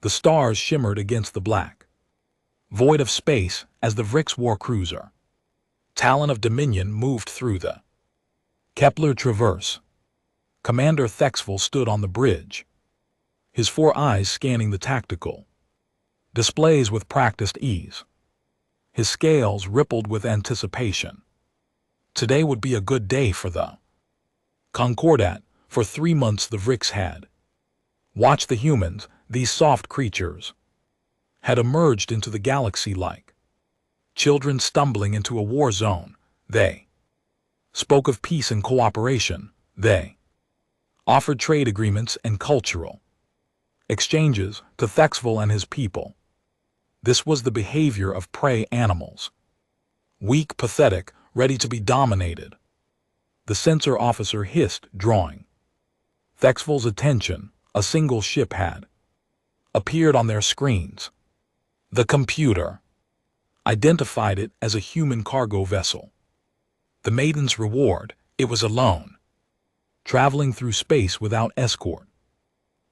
The stars shimmered against the black void of space as the Vrix war cruiser Talon of Dominion moved through the Kepler traverse. Commander Thexville stood on the bridge, his 4 eyes scanning the tactical displays with practiced ease. His scales rippled with anticipation. Today would be a good day for the Concordat. For 3 months the Vrix had watched the humans, these soft creatures, had emerged into the galaxy like children stumbling into a war zone. They spoke of peace and cooperation. They offered trade agreements and cultural exchanges to Thexville and his people. This was the behavior of prey animals. Weak, pathetic, ready to be dominated. The censor officer hissed, drawing Thexville's attention. A single ship had appeared on their screens. The computer identified it as a human cargo vessel. The Maiden's Reward. It was alone, traveling through space without escort.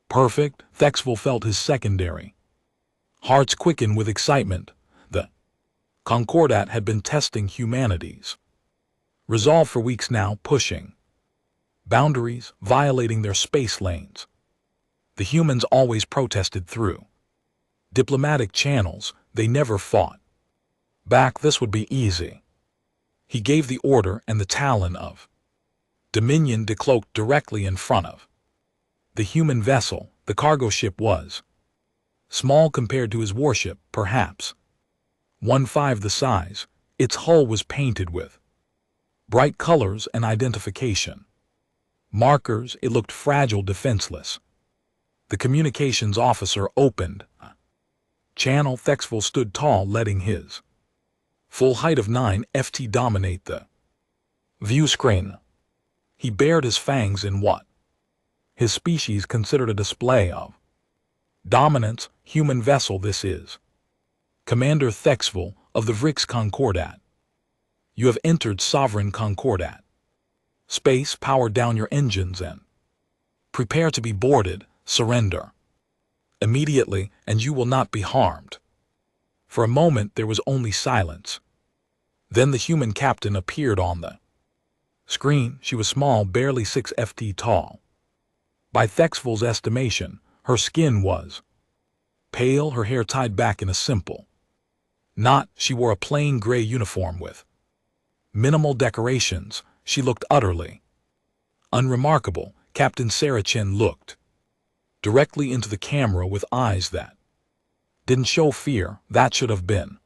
Perfect. Thexville felt his secondary hearts quicken with excitement. The Concordat had been testing humanity's resolve for weeks now, pushing boundaries, violating their space lanes. The humans always protested through diplomatic channels. They never fought back. This would be easy. He gave the order, and the Talon of Dominion decloaked directly in front of the human vessel. The cargo ship was small compared to his warship, perhaps 1/5 the size. Its hull was painted with bright colors and identification markers. It looked fragile, defenseless. The communications officer opened a channel. Thexville stood tall, letting his full height of 9 ft dominate the view screen. He bared his fangs in what his species considered a display of dominance. Human vessel, this is Commander Thexville of the Vrix Concordat. You have entered Sovereign Concordat space. Power down your engines and prepare to be boarded. Surrender immediately, and you will not be harmed. For a moment there was only silence. Then the human captain appeared on the screen. She was small, barely 6 ft tall. By Thexville's estimation, her skin was pale, her hair tied back in a simple knot. She wore a plain gray uniform with minimal decorations. She looked utterly unremarkable. Captain Saracen looked directly into the camera with eyes that didn't show fear. That should have been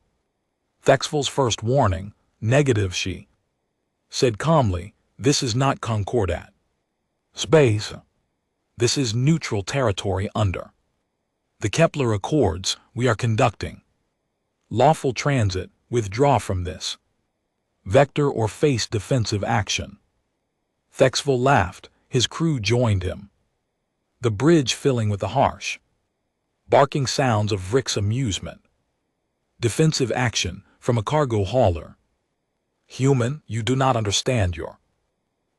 Thexville's first warning. Negative, she said calmly. This is not Concordat space. This is neutral territory under the Kepler Accords. We are conducting lawful transit. Withdraw from this vector or face defensive action. Thexville laughed. His crew joined him, the bridge filling with the harsh, barking sounds of Vrix amusement. Defensive action from a cargo hauler. Human, you do not understand your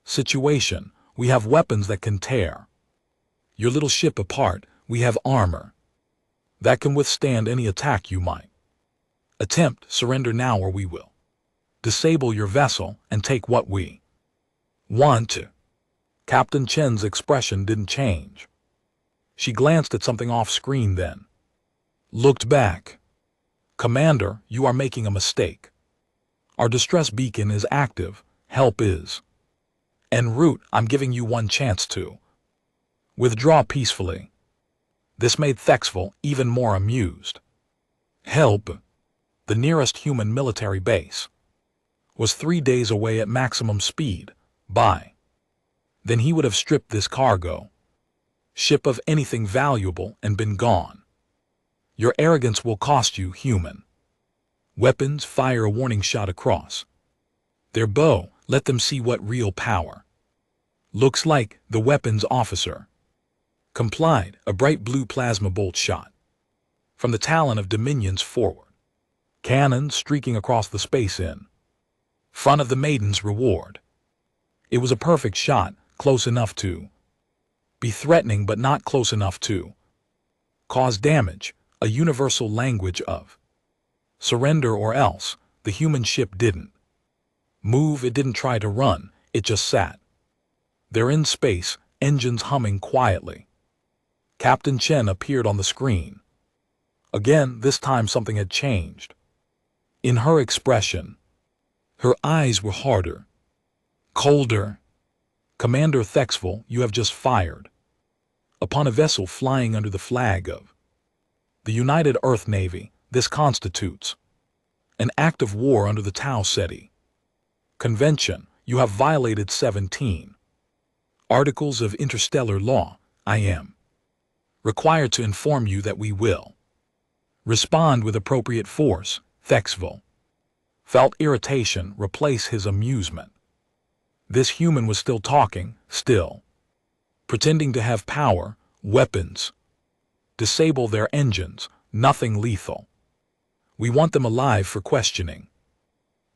situation. We have weapons that can tear your little ship apart. We have armor that can withstand any attack you might attempt. Surrender now or we will disable your vessel and take what we want to. Captain Chen's expression didn't change. She glanced at something off screen, then looked back. Commander, you are making a mistake. Our distress beacon is active. Help is en route. I'm giving you one chance to withdraw peacefully. This made Thexville even more amused. Help. The nearest human military base was 3 days away at maximum speed. By then he would have stripped this cargo ship of anything valuable and been gone. Your arrogance will cost you, human. Weapons. Fire a warning shot across their bow. Let them see what real power looks like. The weapons officer complied. A bright blue plasma bolt shot from the Talon of Dominion's forward cannon, streaking across the space in front of the Maiden's Reward. It was a perfect shot, close enough to be threatening but not close enough to Cause damage, a universal language of surrender or else. The human ship didn't move, it didn't try to run, it just sat. They're in space, engines humming quietly. Captain Chen appeared on the screen. Again, this time something had changed. In her expression, her eyes were harder, colder. Commander Thexville, you have just fired upon a vessel flying under the flag of the United Earth Navy. This constitutes an act of war under the Tau Ceti Convention. You have violated 17 Articles of Interstellar Law. I am required to inform you that we will respond with appropriate force. Thexville felt irritation replace his amusement. This human was still talking, still pretending to have power, weapons. Disable their engines, nothing lethal. We want them alive for questioning.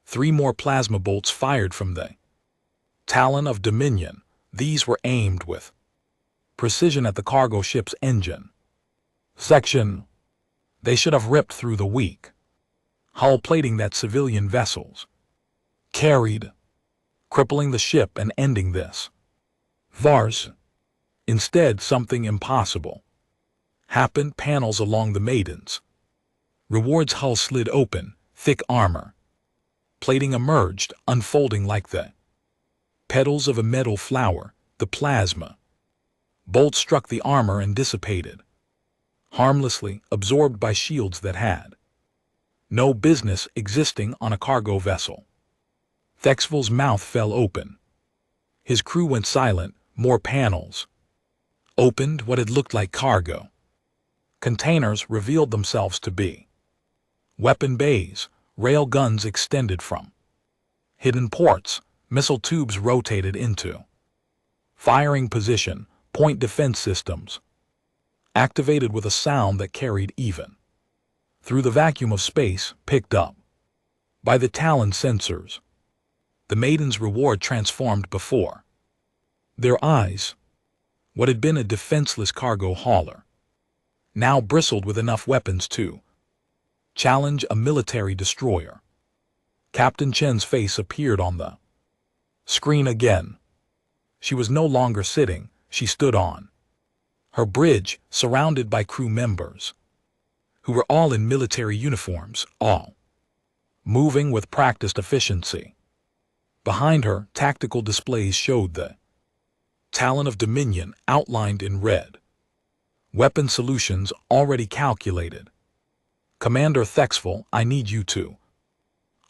3 more plasma bolts fired from the Talon of Dominion. These were aimed with precision at the cargo ship's engine section. They should have ripped through the weak hull plating that civilian vessels carried, crippling the ship and ending this farce. Instead, something impossible happened. Panels along the Maiden's Reward's hull slid open, thick armor plating emerged, unfolding like the petals of a metal flower. The plasma bolt struck the armor and dissipated, harmlessly, absorbed by shields that had no business existing on a cargo vessel. Thexville's mouth fell open. His crew went silent. More panels opened. What had looked like cargo containers revealed themselves to be weapon bays. Rail guns extended from hidden ports. Missile tubes rotated into firing position. Point defense systems activated with a sound that carried even through the vacuum of space, picked up by the Talon sensors. The Maiden's Reward transformed before their eyes. What had been a defenseless cargo hauler now bristled with enough weapons to challenge a military destroyer. Captain Chen's face appeared on the screen again. She was no longer sitting, she stood on her bridge, surrounded by crew members who were all in military uniforms, all moving with practiced efficiency. Behind her, tactical displays showed the Talon of Dominion outlined in red. Weapon solutions already calculated. Commander Thexville, I need you to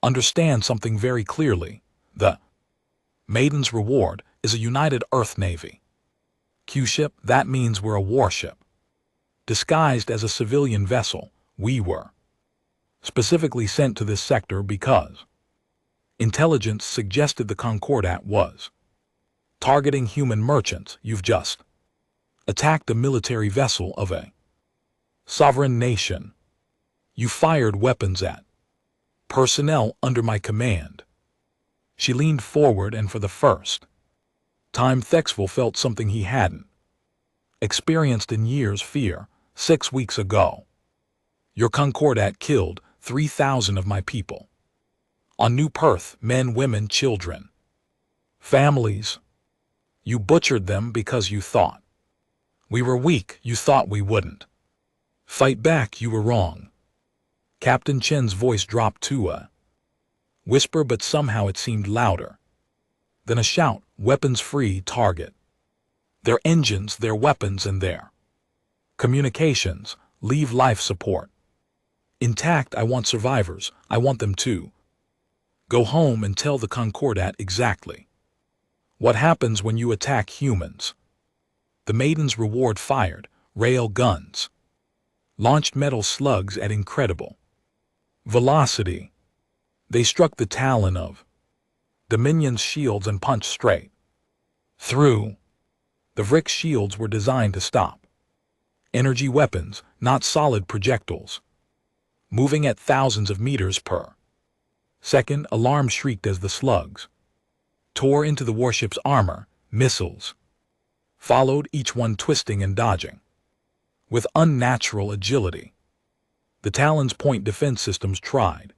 understand something very clearly. The Maiden's Reward is a United Earth Navy Q-ship. That means we're a warship. Disguised as a civilian vessel, we were specifically sent to this sector because intelligence suggested the Concordat was targeting human merchants. You've just attacked a military vessel of a sovereign nation. You fired weapons at personnel under my command. She leaned forward, and for the first time Thexville felt something he hadn't experienced in years: fear. 6 weeks ago, your Concordat killed 3,000 of my people. On New Perth, men, women, children, families. You butchered them because you thought we were weak. You thought we wouldn't fight back. You were wrong. Captain Chen's voice dropped to a whisper, but somehow it seemed louder than a shout. Weapons free target. Their engines, their weapons, and their communications. Leave life support intact. I want survivors. I want them to go home and tell the Concordat exactly what happens when you attack humans. The Maiden's Reward fired rail guns, launched metal slugs at incredible velocity. They struck the Talon of Dominion's shields and punched straight through. The Vrick's shields were designed to stop energy weapons, not solid projectiles, moving at thousands of meters per second. Alarm shrieked as the slugs tore into the warship's armor. Missiles followed, each one twisting and dodging. with unnatural agility. The Talon's point defense systems tried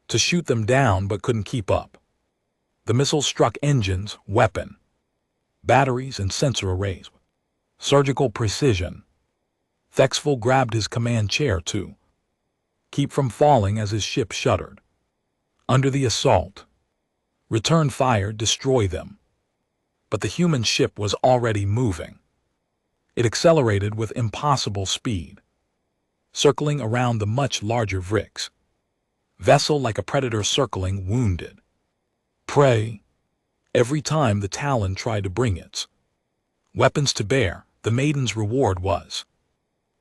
to shoot them down but couldn't keep up. The missiles struck engines, weapon, batteries, and sensor arrays. Surgical precision. Thexville grabbed his command chair to keep from falling as his ship shuddered under the assault. Return fire, destroy them. But the human ship was already moving. It accelerated with impossible speed, circling around the much larger Vrix vessel like a predator circling wounded prey. Every time the Talon tried to bring its weapons to bear, the Maiden's reward was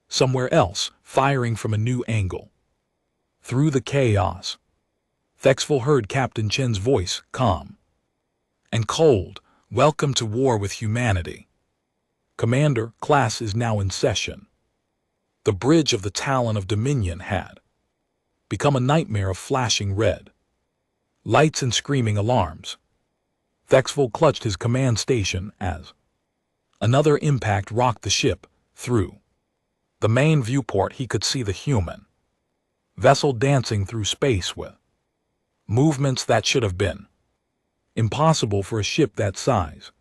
somewhere else, firing from a new angle. Through the chaos, Thexville heard Captain Chen's voice, calm and cold. "Welcome to war with humanity. Commander, class is now in session." The bridge of the Talon of Dominion had become a nightmare of flashing red lights and screaming alarms. Thexville clutched his command station as another impact rocked the ship. Through the main viewport he could see the human vessel dancing through space with movements that should have been impossible for a ship that size.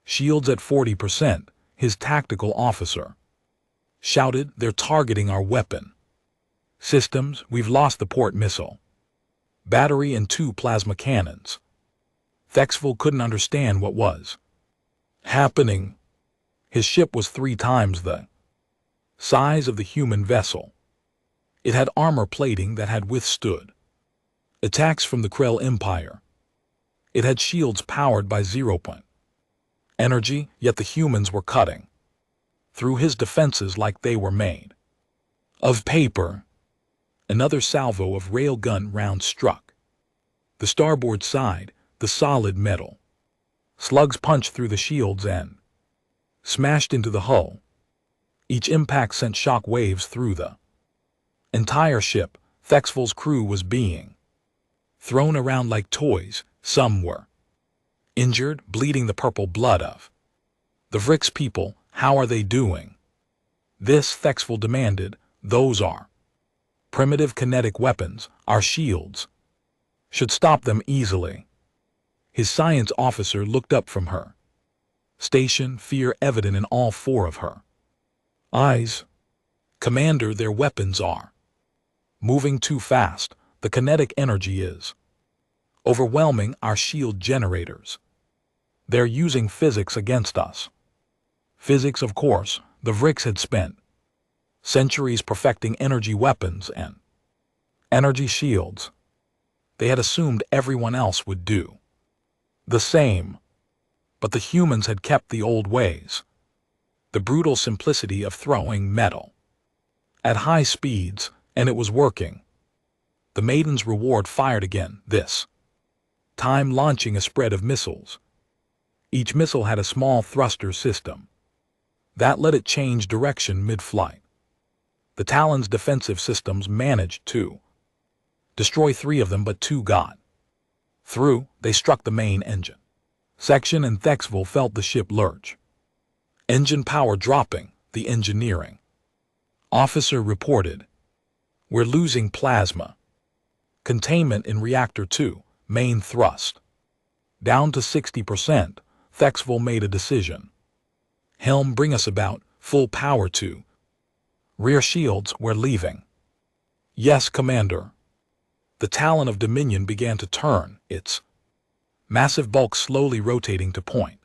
"Shields at 40%, his tactical officer shouted. "They're targeting our weapon systems. We've lost the port missile battery and 2 plasma cannons." Thexville couldn't understand what was happening. His ship was 3 times the size of the human vessel. It had armor plating that had withstood attacks from the Krell Empire. It had shields powered by zero-point energy, yet the humans were cutting through his defenses like they were made of paper. Another salvo of railgun rounds struck the starboard side. The solid metal slugs punched through the shields and smashed into the hull. Each impact sent shock waves through the entire ship. Thexville's crew was being thrown around like toys. Some were injured, bleeding the purple blood of the Vrix people. "How are they doing?" This, Thexville demanded. "Those are primitive kinetic weapons. Our shields should stop them easily." His science officer looked up from her station, fear evident in all 4 of her eyes. "Commander, their weapons are moving too fast. The kinetic energy is overwhelming our shield generators. They're using physics against us." Physics, of course. The Vrix had spent centuries perfecting energy weapons and energy shields. They had assumed everyone else would do the same. But the humans had kept the old ways. The brutal simplicity of throwing metal at high speeds, and it was working. The Maiden's reward fired again, this time launching a spread of missiles. Each missile had a small thruster system that let it change direction mid-flight. The Talon's defensive systems managed to destroy 3 of them, but 2 got through. They struck the main engine section and Thexville felt the ship lurch. Engine power dropping, the engineering officer reported. "We're losing plasma containment in reactor 2, main thrust down to 60%. Thexville made a decision. "Helm, bring us about full power to rear shields. We're leaving." "Yes, Commander." The Talon of Dominion began to turn, its massive bulk slowly rotating to point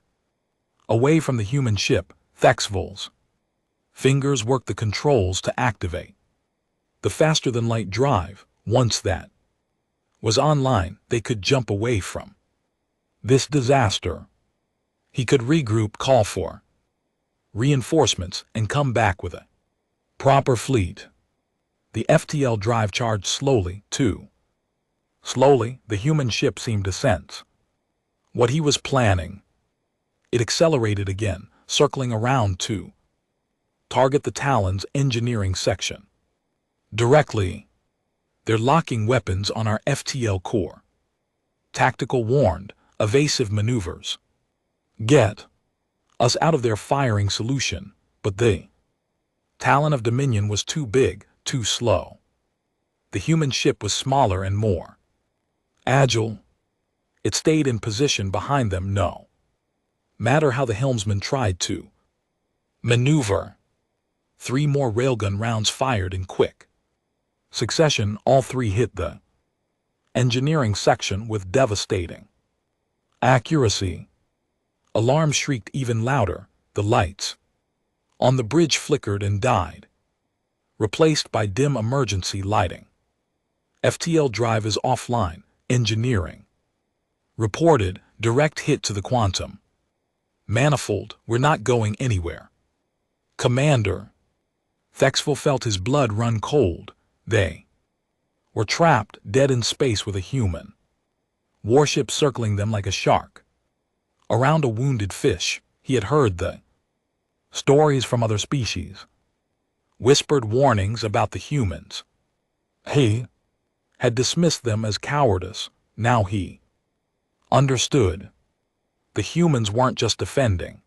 away from the human ship. Thexville's fingers worked the controls to activate the faster-than-light drive. Once that was online, they could jump away from this disaster. He could regroup, call for reinforcements, and come back with a proper fleet. The FTL drive charged slowly, too slowly. The human ship seemed to sense what he was planning. It accelerated again, circling around to target the Talon's engineering section directly. "They're locking weapons on our FTL core." Tactical warned. "Evasive maneuvers get us out of their firing solution." But the Talon of Dominion was too big, too slow. The human ship was smaller and more agile. It stayed in position behind them, no matter how the helmsman tried to maneuver. 3 more railgun rounds fired in quick succession. All 3 hit the engineering section with devastating accuracy. Alarms shrieked even louder. The lights on the bridge flickered and died, replaced by dim emergency lighting. FTL drive is offline. Engineering reported direct hit to the quantum manifold. We're not going anywhere, Commander. Thexville felt his blood run cold. They were trapped, dead in space with a human warship circling them like a shark around a wounded fish. He had heard the stories from other species, whispered warnings about the humans. He had dismissed them as cowardice. Now he understood. The humans weren't just defending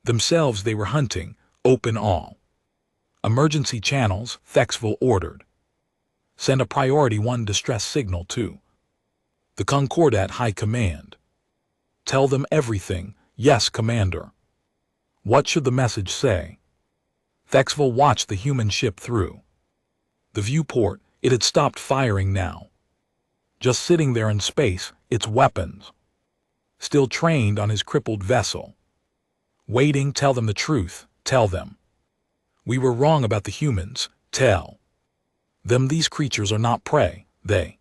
themselves, they were hunting. Open all emergency channels, Thexville ordered. Send a priority 1 distress signal to the Concordat High Command. Tell them everything. Yes, Commander. What should the message say? Thexville watched the human ship through the viewport. It had stopped firing now, just sitting there in space, its weapons still trained on his crippled vessel, waiting. Tell them the truth. Tell them we were wrong about the humans. Tell them these creatures are not prey. They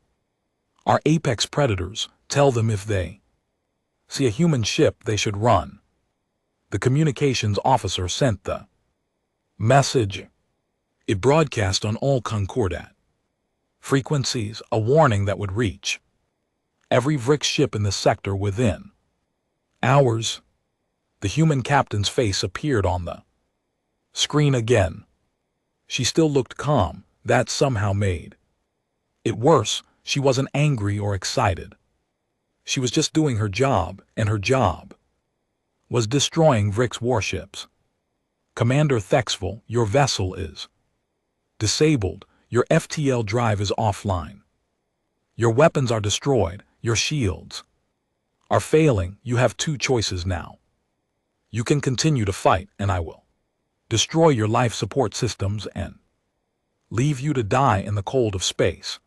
are apex predators. Tell them if they see a human ship, they should run. The communications officer sent the message. It broadcast on all Concordat frequencies, a warning that would reach every Vrix ship in the sector within hours. The human captain's face appeared on the screen again. She still looked calm. That somehow made it worse. She wasn't angry or excited. She was just doing her job, and her job was destroying Vrix warships. Commander Thexville, your vessel is disabled. Your FTL drive is offline. Your weapons are destroyed. Your shields are failing. You have 2 choices now. You can continue to fight, and I will destroy your life support systems and leave you to die in the cold of space.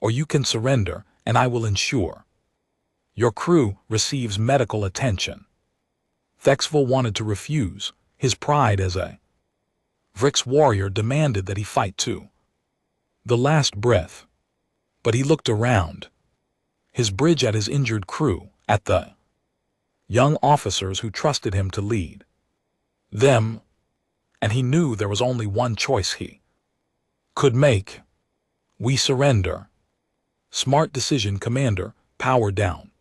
Or you can surrender, and I will ensure your crew receives medical attention. Thexville wanted to refuse. His pride as a Vrix warrior demanded that he fight to the last breath. But he looked around his bridge at his injured crew, at the young officers who trusted him to lead them, and he knew there was only one choice he could make. We surrender. Smart decision, Commander. Power down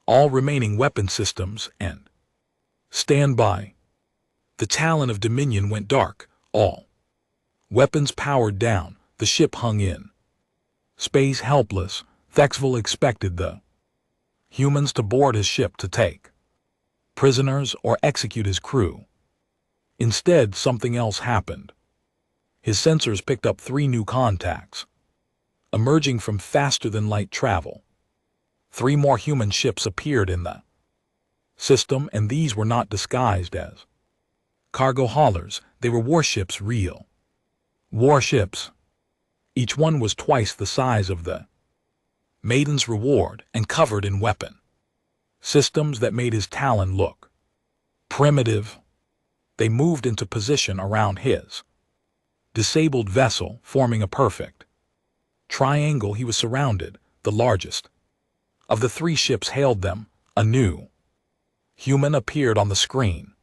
all remaining weapon systems and stand by. The Talon of Dominion went dark. All weapons powered down. The ship hung in space helpless. Thexville expected the humans to board his ship to take prisoners or execute his crew. Instead, something else happened. His sensors picked up 3 new contacts, emerging from faster-than-light travel. 3 more human ships appeared in the system, and these were not disguised as cargo haulers. They were warships, real warships. Each one was twice the size of the Maiden's Reward and covered in weapon systems that made his Talon look primitive. They moved into position around his disabled vessel, forming a perfect triangle. He was surrounded. The largest of the 3 ships hailed them. A new human appeared on the screen.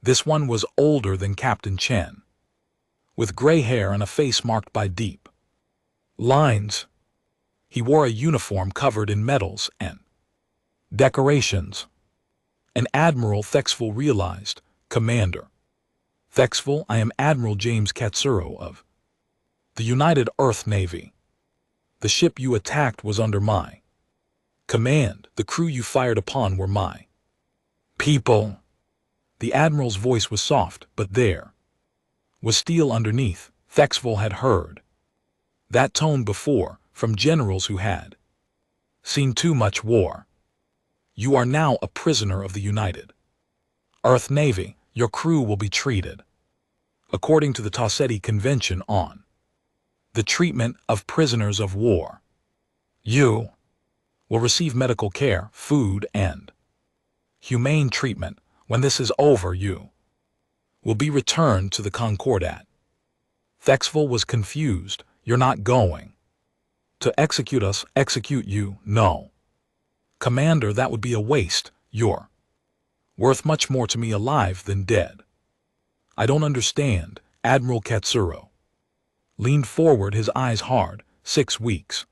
This one was older than Captain Chen, with gray hair and a face marked by deep lines. He wore a uniform covered in medals and decorations. An Admiral, Thexville realized. Commander Thexville, I am Admiral James Katsuro of the United Earth Navy. The ship you attacked was under my command. The crew you fired upon were my people. The Admiral's voice was soft, but there Was steel underneath, Thexville had heard that tone before from generals who had seen too much war. You are now a prisoner of the United Earth Navy. Your crew will be treated according to the Tossetti Convention on the treatment of prisoners of war. You will receive medical care, food, and humane treatment. When this is over, you will be returned to the Concordat. Thexville was confused. You're not going to execute us? Execute you? No. Commander, that would be a waste. You're worth much more to me alive than dead. I don't understand. Admiral Katsuro leaned forward, his eyes hard. 6 weeks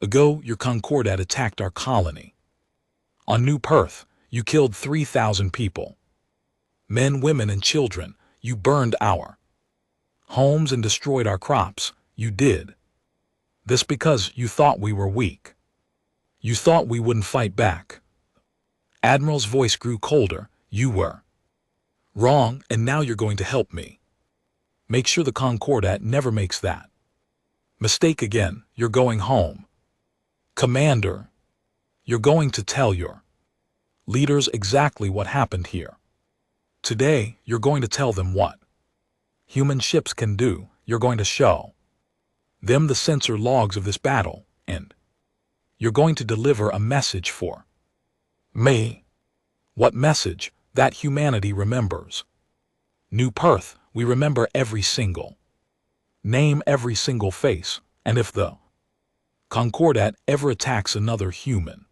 ago, your Concordat attacked our colony. On New Perth, you killed 3,000 people. Men, women, and children. You burned our homes and destroyed our crops. You did this because you thought we were weak. You thought we wouldn't fight back. Admiral's voice grew colder. You were wrong, and now you're going to help me make sure the Concordat never makes that mistake again. You're going home. Commander, you're going to tell your leaders exactly what happened here. Today, you're going to tell them what human ships can do. You're going to show them the sensor logs of this battle, and you're going to deliver a message for me. What message? That humanity remembers. New Perth, we remember every single name, every single face, and if the Concordat ever attacks another human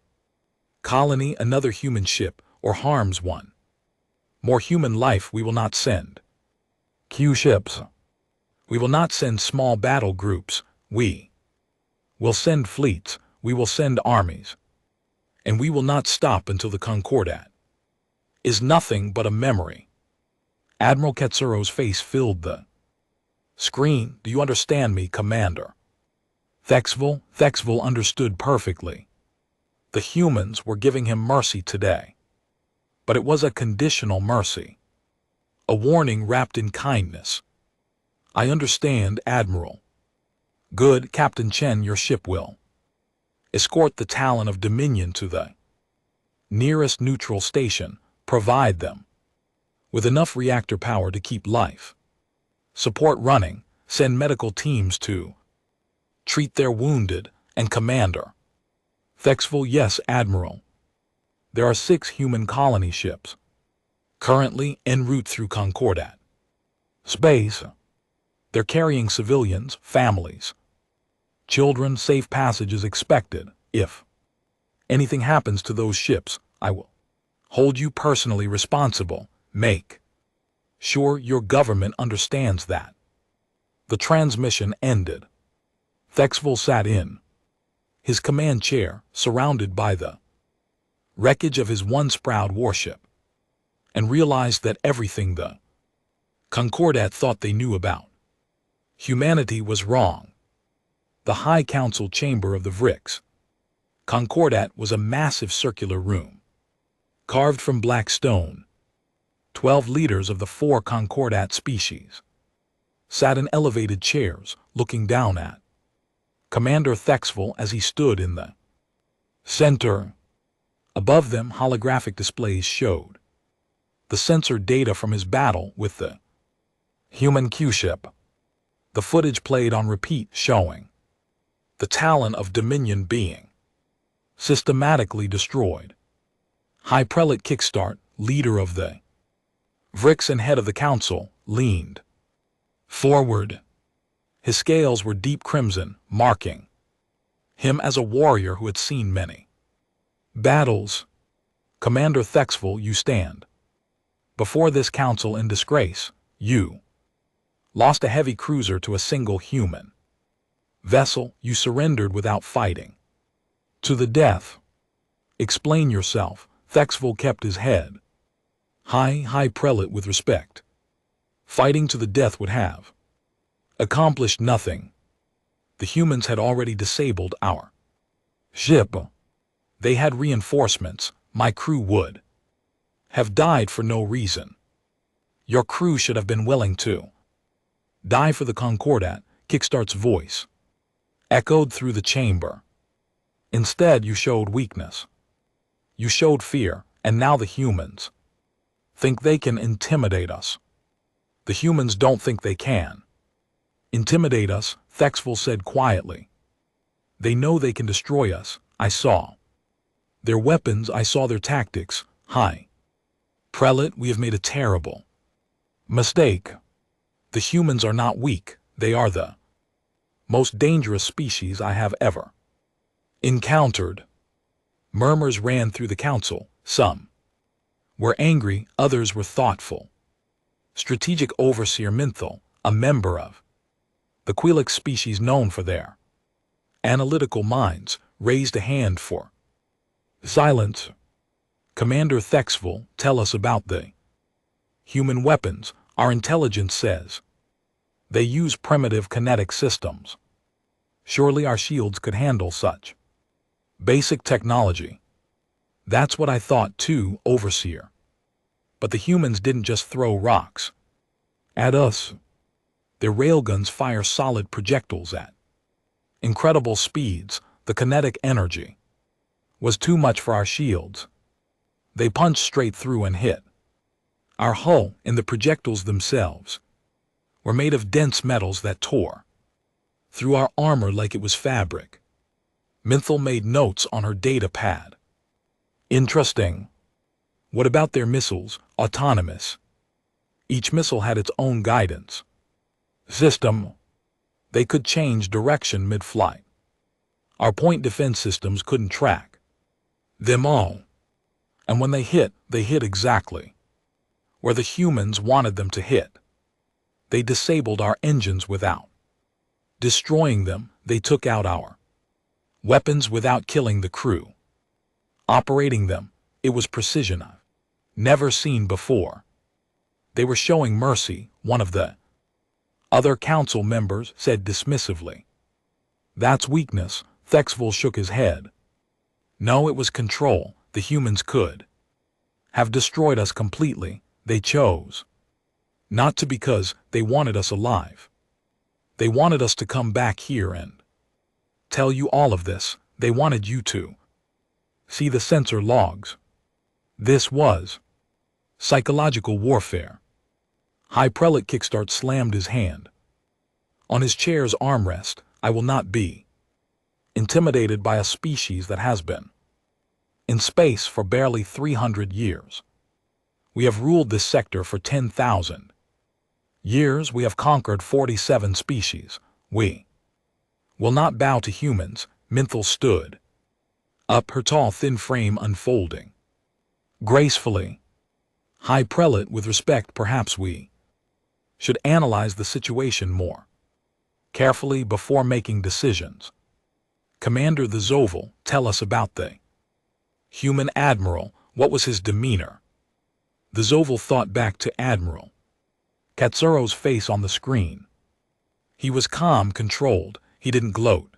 colony, another human ship, or harms one more human life, we will not send Q ships. We will not send small battle groups. We will send fleets. We will send armies. And we will not stop until the Concordat is nothing but a memory. Admiral Katsuro's face filled the screen. Do you understand me, Commander? Thexville understood perfectly. The humans were giving him mercy today. But it was a conditional mercy. A warning wrapped in kindness. I understand, Admiral. Good, Captain Chen, your ship will escort the Talon of Dominion to the nearest neutral station. Provide them with enough reactor power to keep life support running. Send medical teams to treat their wounded. And Commander Thexville, yes, Admiral. There are 6 human colony ships currently en route through Concordat space. They're carrying civilians, families, children. Safe passage is expected. If anything happens to those ships, I will hold you personally responsible. Make sure your government understands that. The transmission ended. Thexville sat in his command chair, surrounded by the wreckage of his once proud warship, and realized that everything the Concordat thought they knew about humanity was wrong. The High Council chamber of the Vrix Concordat was a massive circular room, carved from black stone. 12 leaders of the 4 Concordat species sat in elevated chairs, looking down at Commander Thexville as he stood in the center. Above them, holographic displays showed the sensor data from his battle with the human Q-ship. The footage played on repeat, showing the Talon of Dominion being systematically destroyed. High Prelate Kickstart, leader of the Vrix and head of the council, leaned forward. His scales were deep crimson, marking him as a warrior who had seen many battles. Commander Thexville, you stand before this council in disgrace. You lost a heavy cruiser to a single human vessel. You surrendered without fighting to the death. Explain yourself. Thexville kept his head high. Prelate, with respect. Fighting to the death would have accomplished nothing. The humans had already disabled our ship. They had reinforcements. My crew would have died for no reason. Your crew should have been willing to Die for the Concordat, Kickstart's voice echoed through the chamber. Instead, you showed weakness. You showed fear, and now the humans think they can intimidate us. The humans don't think they can intimidate us, Thexville said quietly. They know they can destroy us. I saw their weapons, I saw their tactics. High Prelate, we have made a terrible mistake. The humans are not weak, they are the most dangerous species I have ever encountered. Murmurs ran through the council. Some were angry, others were thoughtful. Strategic Overseer Minthal, a member of the Quelax species known for their analytical minds, raised a hand for silence. Commander Thexville, tell us about the human weapons. Our intelligence says they use primitive kinetic systems. Surely our shields could handle such basic technology. That's what I thought too, Overseer. But the humans didn't just throw rocks at us. Their railguns fire solid projectiles at incredible speeds. The kinetic energy was too much for our shields. They punched straight through and hit our hull, and the projectiles themselves were made of dense metals that tore through our armor like it was fabric. Minthal made notes on her data pad. Interesting. What about their missiles? Autonomous. Each missile had its own guidance system. They could change direction mid-flight. Our point defense systems couldn't track them all. And when they hit exactly where the humans wanted them to hit. They disabled our engines without destroying them. They took out our weapons without killing the crew operating them. It was precision I've never seen before. They were showing mercy, one of the other council members said dismissively. That's weakness. Thexville shook his head. No, it was control. The humans could have destroyed us completely. They chose not to because they wanted us alive. They wanted us to come back here and tell you all of this. They wanted you to see the sensor logs. This was psychological warfare. High Prelate Kickstart slammed his hand on his chair's armrest. I will not be intimidated by a species that has been in space for barely 300 years. We have ruled this sector for 10,000 years. We have conquered 47 species. We will not bow to humans. Minthal stood up, her tall, thin frame unfolding gracefully. High Prelate, with respect, perhaps we should analyze the situation more carefully before making decisions. Commander the Zoval, tell us about the human admiral. What was his demeanor? The Zoval thought back to Admiral Katsuro's face on the screen. He was calm, controlled. He didn't gloat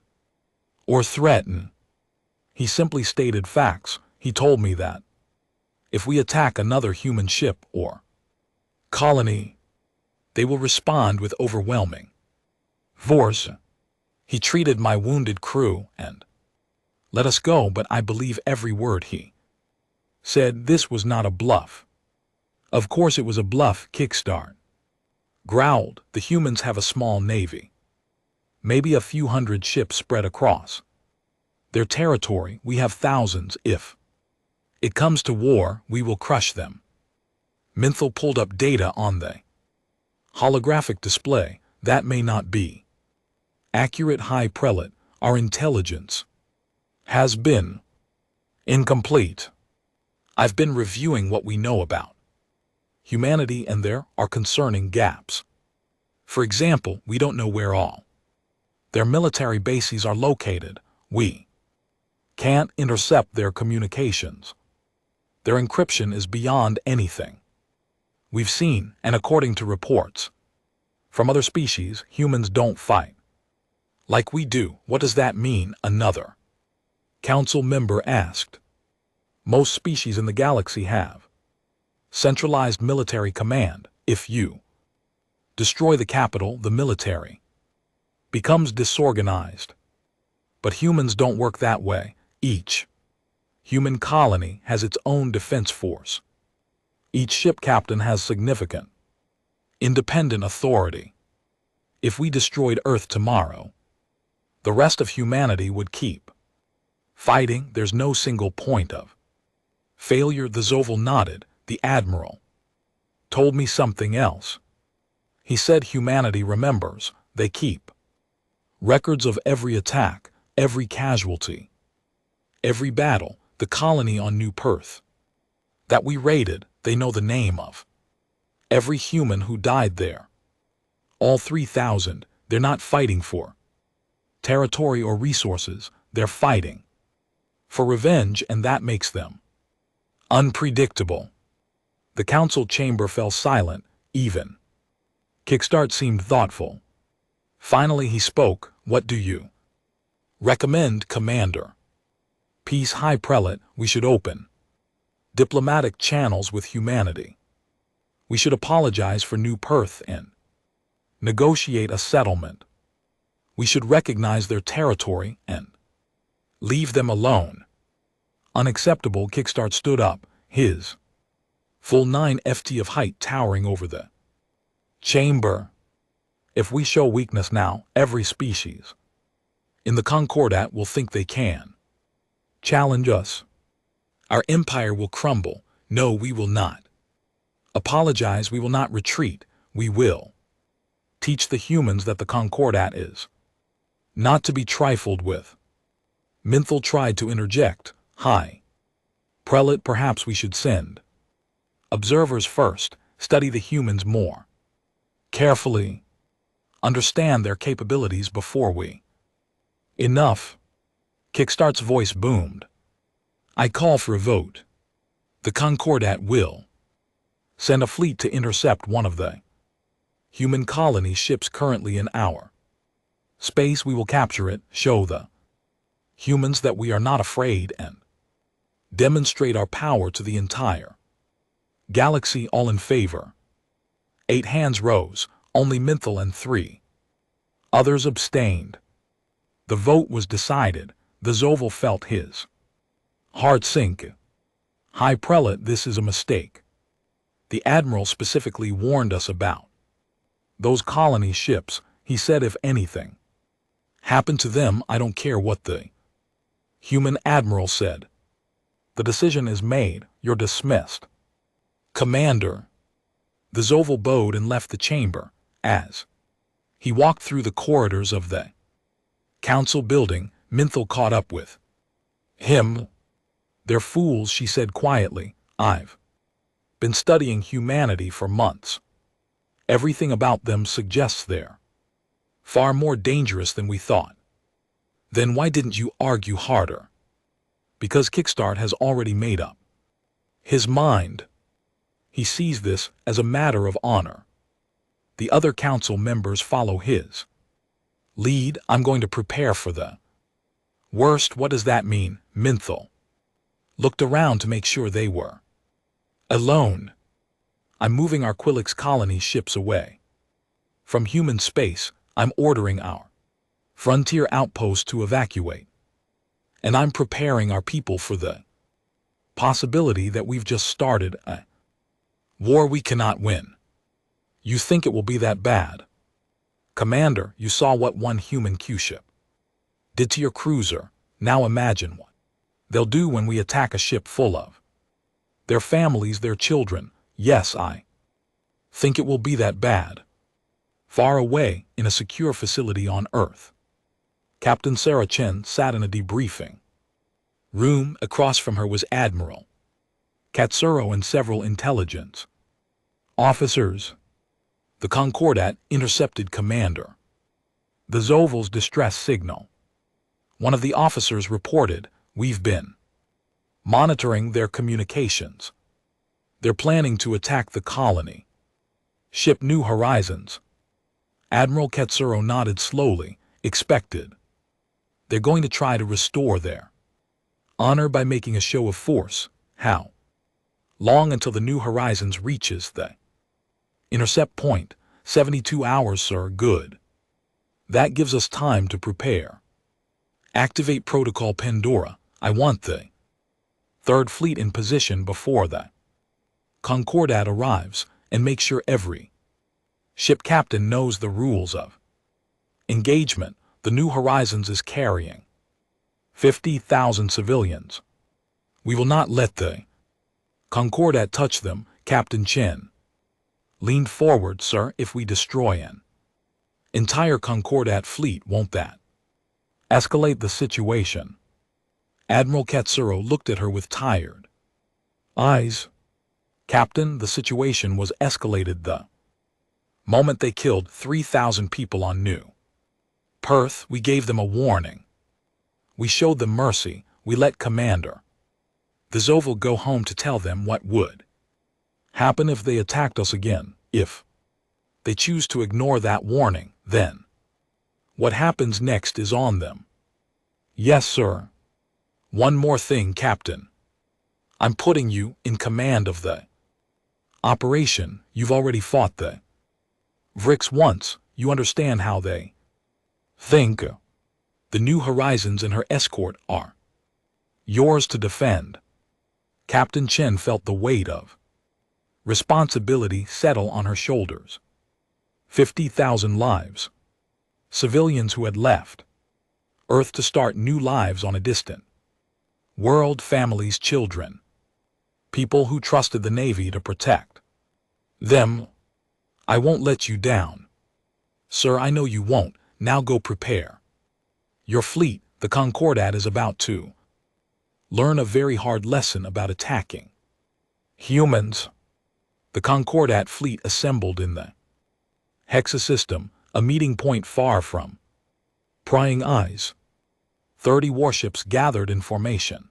or threaten. He simply stated facts. He told me that if we attack another human ship or colony, they will respond with overwhelming force. He treated my wounded crew and let us go, but I believe every word he said. This was not a bluff. Of course it was a bluff, Kickstart growled. The humans have a small navy, maybe a few hundred ships spread across their territory. We have thousands. If it comes to war, we will crush them. Minthal pulled up data on the holographic display. That may not be accurate, High Prelate. Our intelligence has been incomplete. I've been reviewing what we know about humanity, and there are concerning gaps. For example, we don't know where all their military bases are located. We can't intercept their communications. Their encryption is beyond anything we've seen, and according to reports from other species, humans don't fight like we do. What does that mean? Another council member asked. Most species in the galaxy have centralized military command. If you Destroy the capital, the military becomes disorganized. But humans don't work that way. Each human colony has its own defense force. Each ship captain has significant, independent authority. If we destroyed Earth tomorrow, the rest of humanity would keep fighting. There's no single point of failure. The Zoval nodded. The Admiral told me something else. He said humanity remembers. They keep records of every attack, every casualty, every battle. The colony on New Perth that we raided, they know the name of every human who died there. All 3,000, they're not fighting for territory or resources, they're fighting for revenge, and that makes them unpredictable. The council chamber fell silent. Even Kickstart seemed thoughtful. Finally he spoke. What do you recommend, Commander? Peace, High Prelate. We should open diplomatic channels with humanity. We should apologize for New Perth and negotiate a settlement. We should recognize their territory and leave them alone. Unacceptable. Kickstart stood up, his full 9 ft of height towering over the chamber. If we show weakness now, every species in the Concordat will think they can challenge us. Our empire will crumble. No, we will not apologize. We will not retreat. We will teach the humans that the Concordat is not to be trifled with. Minthal tried to interject. High Prelate, perhaps we should send observers first, study the humans more carefully, understand their capabilities before we... Enough. Kickstart's voice boomed. I call for a vote. The Concordat will send a fleet to intercept one of the human colony ships currently in our space. We will capture it, show the humans that we are not afraid, and demonstrate our power to the entire galaxy. All in favor? 8 hands rose, only Minthal and 3 others abstained. The vote was decided. The Zoval felt his heart sink. High Prelate, this is a mistake. The Admiral specifically warned us about those colony ships. He said if anything happened to them, I don't care what the human Admiral said. The decision is made. You're dismissed. Commander. The Zoval bowed and left the chamber. As he walked through the corridors of the council building, Minthal caught up with him. They're fools, she said quietly. I've been studying humanity for months. Everything about them suggests they're far more dangerous than we thought. Then why didn't you argue harder? Because Kickstart has already made up his mind. He sees this as a matter of honor. The other council members follow his lead. I'm going to prepare for the worst. What does that mean? Minthal looked around to make sure they were alone. I'm moving our Quilix colony ships away from human space. I'm ordering our frontier outpost to evacuate. And I'm preparing our people for the possibility that we've just started a war we cannot win. You think it will be that bad? Commander, you saw what one human Q-ship did to your cruiser. Now imagine what they'll do when we attack a ship full of their families, their children. Yes, I think it will be that bad. Far away, in a secure facility on Earth, Captain Sarah Chen sat in a debriefing room. Across from her was Admiral Katsuro and several intelligence officers. The Concordat intercepted Commander the Zoval's distress signal. One of the officers reported, "We've been monitoring their communications. They're planning to attack the colony ship New Horizons." Admiral Katsuro nodded slowly. Expected. They're going to try to restore their honor by making a show of force. How long until the New Horizons reaches the intercept point? 72 hours, sir. Good. That gives us time to prepare. Activate Protocol Pandora. I want the Third Fleet in position before the Concordat arrives, and make sure every ship captain knows the rules of engagement. The New Horizons is carrying 50,000 civilians. We will not let the Concordat touch them. Captain Chen leaned forward. Sir, if we destroy an entire Concordat fleet, won't that escalate the situation? Admiral Katsuro looked at her with tired eyes. Captain, the situation was escalated the moment they killed 3,000 people on New Perth. We gave them a warning. We showed them mercy. We let Commander Vizovil go home to tell them what would happen if they attacked us again. If they choose to ignore that warning, then what happens next is on them. Yes, sir. One more thing, Captain. I'm putting you in command of the operation. You've already fought the Vrix once. You understand how they think. The New Horizons and her escort are yours to defend. Captain Chen felt the weight of responsibility settle on her shoulders. 50,000 lives. Civilians who had left Earth to start new lives on a distant world, families, children. People who trusted the Navy to protect them. I won't let you down. Sir, I know you won't. Now go prepare your fleet. The Concordat is about to learn a very hard lesson about attacking humans. The Concordat fleet assembled in the Hexa system, a meeting point far from prying eyes. 30 warships gathered in formation,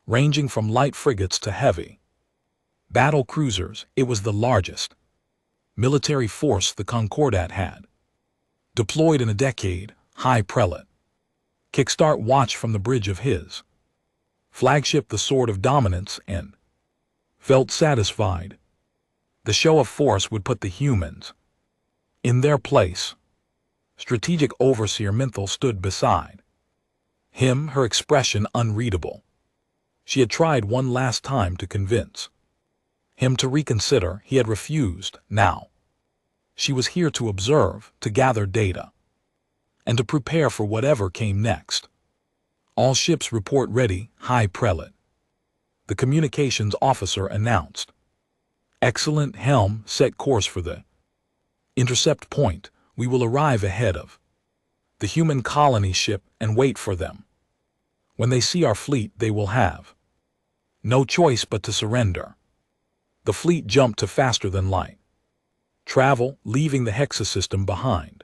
ranging from light frigates to heavy battle cruisers. It was the largest military force the Concordat had deployed in a decade. High Prelate Kickstart watched from the bridge of his flagship, the Sword of Dominance, and felt satisfied. The show of force would put the humans in their place. Strategic Overseer Minthal stood beside him, her expression unreadable. She had tried one last time to convince him to reconsider. He had refused. Now she was here to observe, to gather data, and to prepare for whatever came next. All ships report ready, High Prelate. The communications officer announced. Excellent. Helm, set course for the intercept point. We will arrive ahead of the human colony ship and wait for them. When they see our fleet, they will have no choice but to surrender. The fleet jumped to faster than light travel, leaving the Hexa system behind.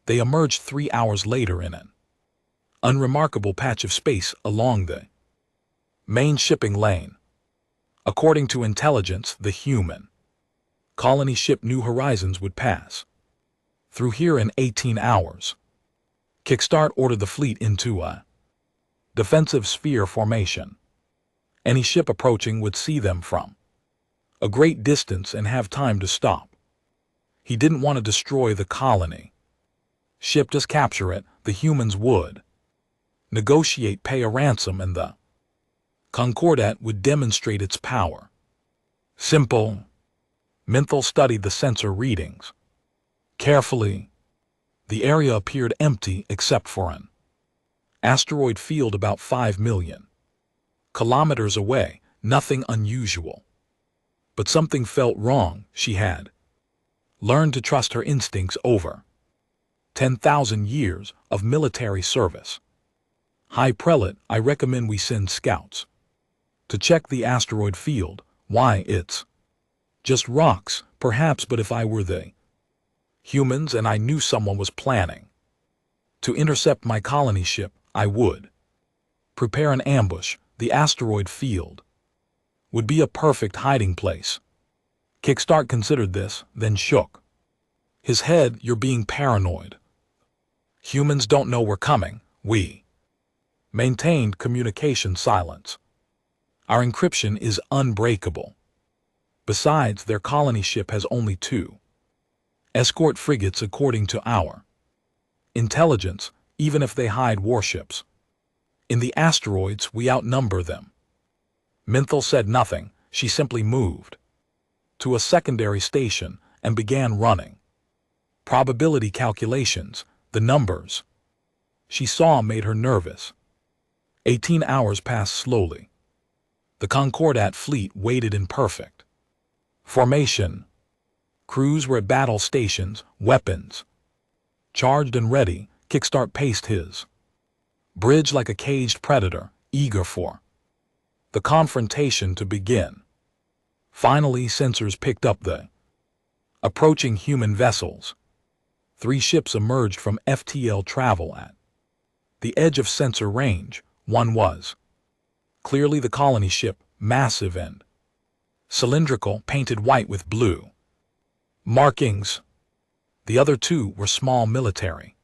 They emerged 3 hours later in an unremarkable patch of space along the main shipping lane. According to intelligence, the human colony ship New Horizons would pass through here in 18 hours. Kickstart ordered the fleet into a defensive sphere formation. Any ship approaching would see them from a great distance and have time to stop. He didn't want to destroy the colony ship, just capture it. The humans would negotiate, pay a ransom, and the Concordat would demonstrate its power. Simple. Minthal studied the sensor readings carefully. The area appeared empty except for an asteroid field about 5 million kilometers away. Nothing unusual. But something felt wrong. She had learned to trust her instincts over 10,000 years of military service. High Prelate, I recommend we send scouts to check the asteroid field. Why, it's just rocks, perhaps, but if I were the humans and I knew someone was planning to intercept my colony ship, I would prepare an ambush. The asteroid field would be a perfect hiding place. Kickstart considered this, then shook his head. You're being paranoid. Humans don't know we're coming. We maintained communication silence. Our encryption is unbreakable. Besides, their colony ship has only 2 Escort frigates according to our intelligence, even if they hide warships. In the asteroids, we outnumber them. Minthal said nothing. She simply moved to a secondary station and began running. Probability calculations, the numbers she saw made her nervous. 18 hours passed slowly. The Concordat fleet waited in perfect formation. Crews were at battle stations, weapons charged and ready. Kickstart paced his bridge like a caged predator, eager for the confrontation to begin. Finally, sensors picked up the approaching human vessels. 3 ships emerged from FTL travel at the edge of sensor range. One was clearly the colony ship, massive and cylindrical, painted white with blue markings. The other 2 were small military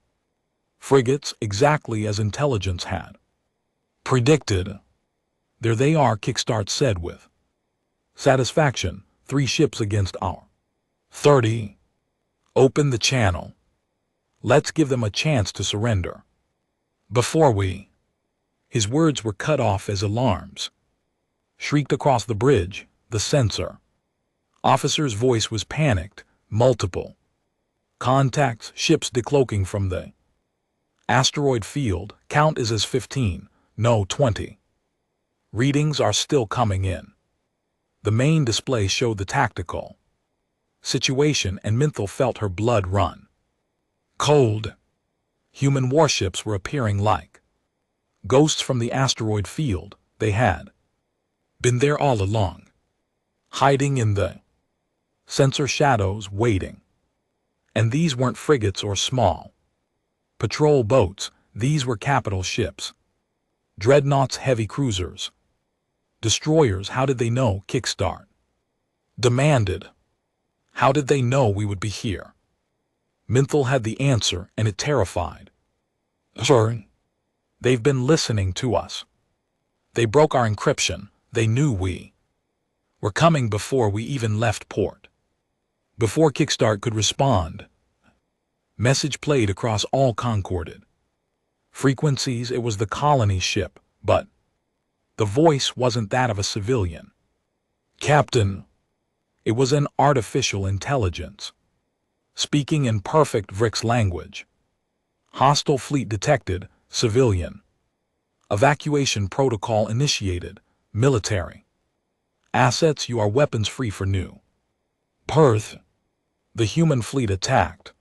frigates, exactly as intelligence had predicted. There they are, Kickstart said with satisfaction. 3 ships against our 30. Open the channel. Let's give them a chance to surrender before we... His words were cut off as alarms shrieked across the bridge. The sensor officer's voice was panicked. Multiple contacts, ships decloaking from the asteroid field. Count is as 15, no 20. Readings are still coming in. The main display showed the tactical situation, and Minthal felt her blood run cold. Human warships were appearing like ghosts from the asteroid field. They had been there all along, hiding in the sensor shadows, waiting. And these weren't frigates or small patrol boats. These were capital ships, dreadnoughts, heavy cruisers, destroyers. How did they know? Kickstart demanded. How did they know we would be here? Minthal had the answer, and it terrified. Sir, they've been listening to us. They broke our encryption. They knew we were coming before we even left port. Before Kickstart could respond, message played across all Concorded frequencies. It was the colony ship, but the voice wasn't that of a civilian. Captain, it was an artificial intelligence, speaking in perfect Vrix language. Hostile fleet detected. Civilian evacuation protocol initiated. Military assets, you are weapons free for new Perth. The human fleet attacked.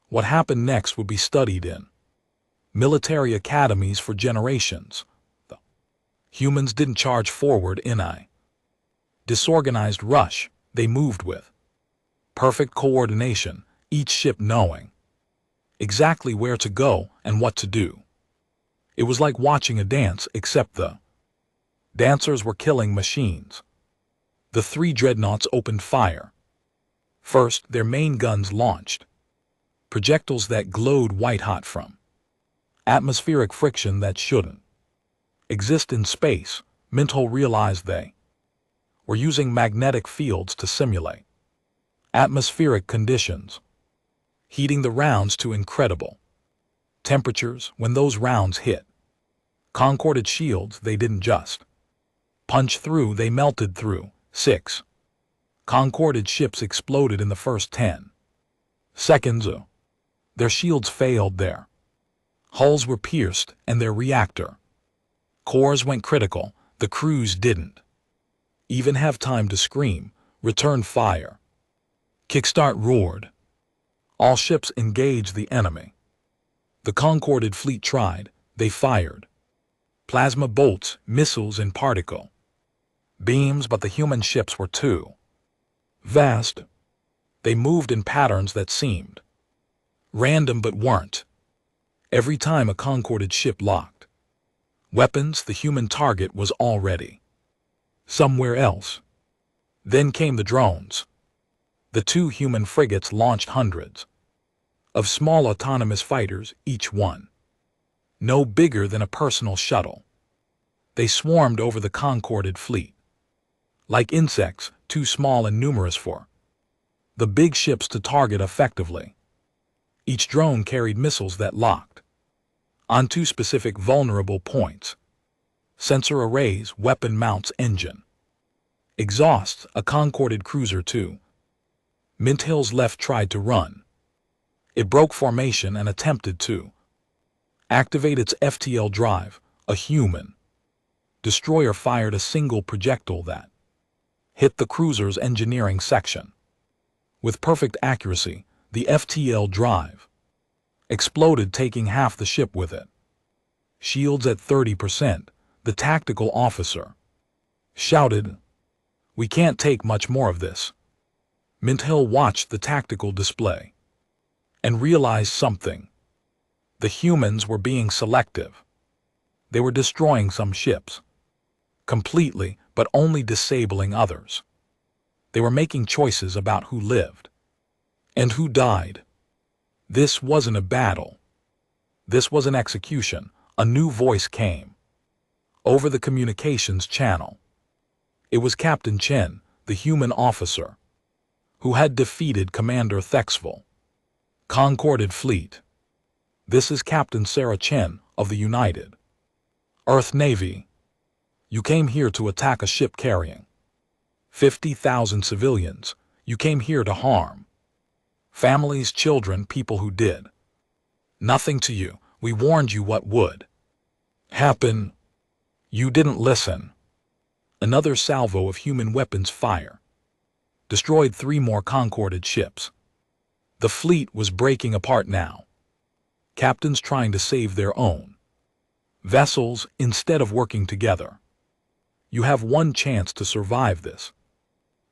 What happened next would be studied in military academies for generations. The humans didn't charge forward in a disorganized rush. They moved with perfect coordination, each ship knowing exactly where to go and what to do. It was like watching a dance, except the dancers were killing machines. The 3 dreadnoughts opened fire. First, their main guns launched projectiles that glowed white-hot from atmospheric friction that shouldn't exist in space. Minthal realized they were using magnetic fields to simulate atmospheric conditions, heating the rounds to incredible temperatures. When those rounds hit Concorded shields, they didn't just punch through, they melted through. 6 Concorded ships exploded in the first 10 seconds. Their shields failed, their hulls were pierced, and their reactor cores went critical. The crews didn't even have time to scream. Return fire. Kickstart roared. All ships engaged the enemy. The Concorded fleet tried. They fired plasma bolts, missiles, and particle beams, but the human ships were too vast. They moved in patterns that seemed random but weren't. Every time a Concorded ship locked weapons, the human target was already somewhere else. Then came the drones. The 2 human frigates launched hundreds of small autonomous fighters, each one no bigger than a personal shuttle. They swarmed over the Concorded fleet like insects, too small and numerous for the big ships to target effectively. Each drone carried missiles that locked onto specific vulnerable points. Sensor arrays, weapon mounts, engine exhausts, a Concorded cruiser too. Mint Hill's left tried to run. It broke formation and attempted to activate its FTL drive. A human destroyer fired a single projectile that hit the cruiser's engineering section. With perfect accuracy, the FTL drive exploded, taking half the ship with it. Shields at 30%, the tactical officer shouted. "We can't take much more of this." Mint Hill watched the tactical display and realized something. The humans were being selective. They were destroying some ships completely, but only disabling others. They were making choices about who lived and who died. This wasn't a battle. This was an execution. A new voice came over the communications channel. It was Captain Chen, the human officer, who had defeated Commander Thexville. Concorded Fleet. This is Captain Sarah Chen of the United Earth Navy. You came here to attack a ship carrying 50,000 civilians. You came here to harm families, children, people who did nothing to you. We warned you what would happen. You didn't listen. Another salvo of human weapons fire destroyed 3 more Concorded ships. The fleet was breaking apart now. Captains trying to save their own vessels instead of working together. You have one chance to survive this.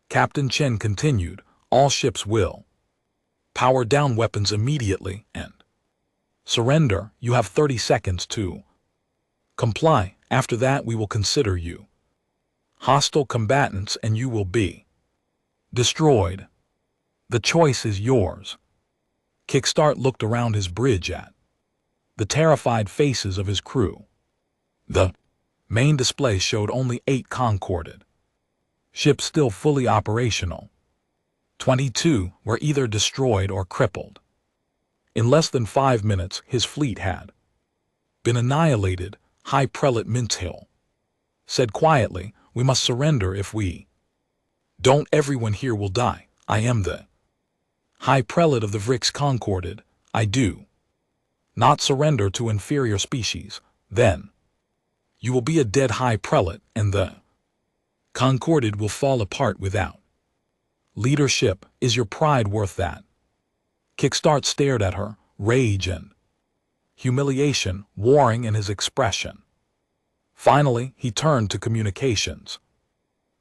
Captain Chen continued. All ships will power down weapons immediately and surrender. You have 30 seconds to comply. After that, we will consider you hostile combatants and you will be destroyed. The choice is yours. Kickstart looked around his bridge at the terrified faces of his crew. The main display showed only 8 Concorded ships still fully operational. 22 were either destroyed or crippled. In less than 5 minutes, his fleet had been annihilated. High Prelate Mint Hill said quietly, "We must surrender. If we don't, everyone here will die. I am the High Prelate of the Vrix Concorded. I do not surrender to inferior species. Then you will be a dead High Prelate, and the Concorded will fall apart without leadership. Is your pride worth that?" Kickstart stared at her, rage and humiliation warring in his expression. Finally, he turned to communications.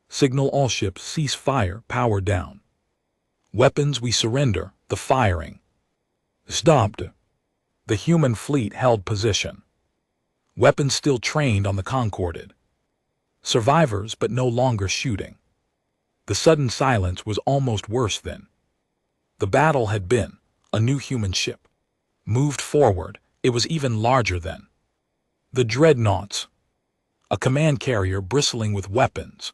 "Signal all ships, cease fire, power down. Weapons, we surrender." The firing stopped. The human fleet held position. Weapons still trained on the Concorded. Survivors, but no longer shooting. The sudden silence was almost worse than the battle had been. A new human ship moved forward. It was even larger than the dreadnoughts. A command carrier bristling with weapons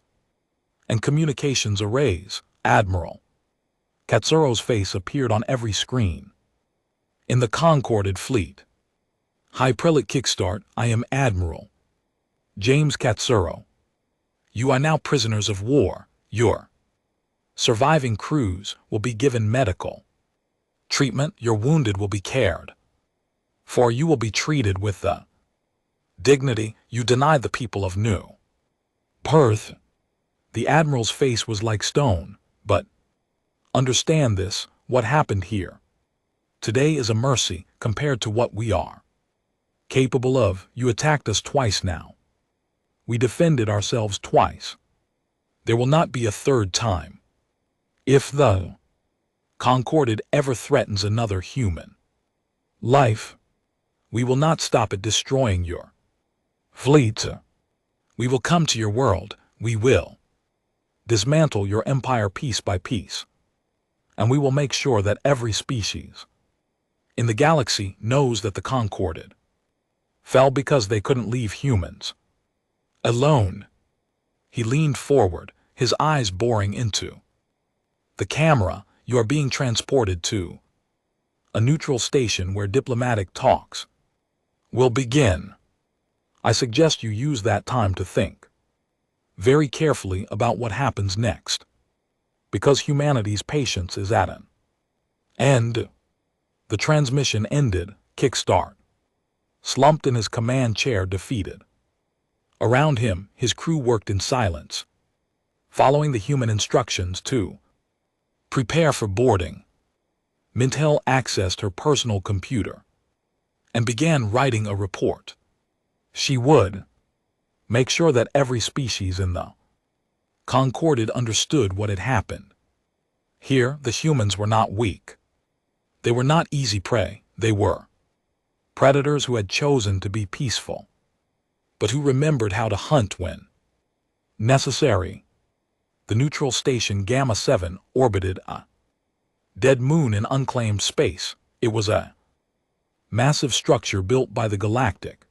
and communications arrays. Admiral Katsuro's face appeared on every screen. In the Concorded Fleet. High Prelate Kickstart, I am Admiral James Katsuro. You are now prisoners of war. Your surviving crews will be given medical treatment. Your wounded will be cared for. You will be treated with the dignity you denied the people of New Perth. The Admiral's face was like stone. But understand this, what happened here today is a mercy compared to what we are capable of. You attacked us twice now. We defended ourselves twice. There will not be a third time. If the Concorded ever threatens another human life, we will not stop at destroying your fleet. We will come to your world. We will dismantle your empire piece by piece. And we will make sure that every species in the galaxy knows that the Concorded fell because they couldn't leave humans alone. He leaned forward, his eyes boring into the camera. You are being transported to a neutral station where diplomatic talks will begin. I suggest you use that time to think very carefully about what happens next, because humanity's patience is at an end. The transmission ended. Kickstart slumped in his command chair, defeated. Around him, his crew worked in silence, following the human instructions to prepare for boarding. Mintel accessed her personal computer and began writing a report. She would make sure that every species in the Concorded understood what had happened. Here, the humans were not weak. They were not easy prey. They were predators who had chosen to be peaceful, but who remembered how to hunt when necessary. The neutral station Gamma 7 orbited a dead moon in unclaimed space. It was a massive structure built by the Galactic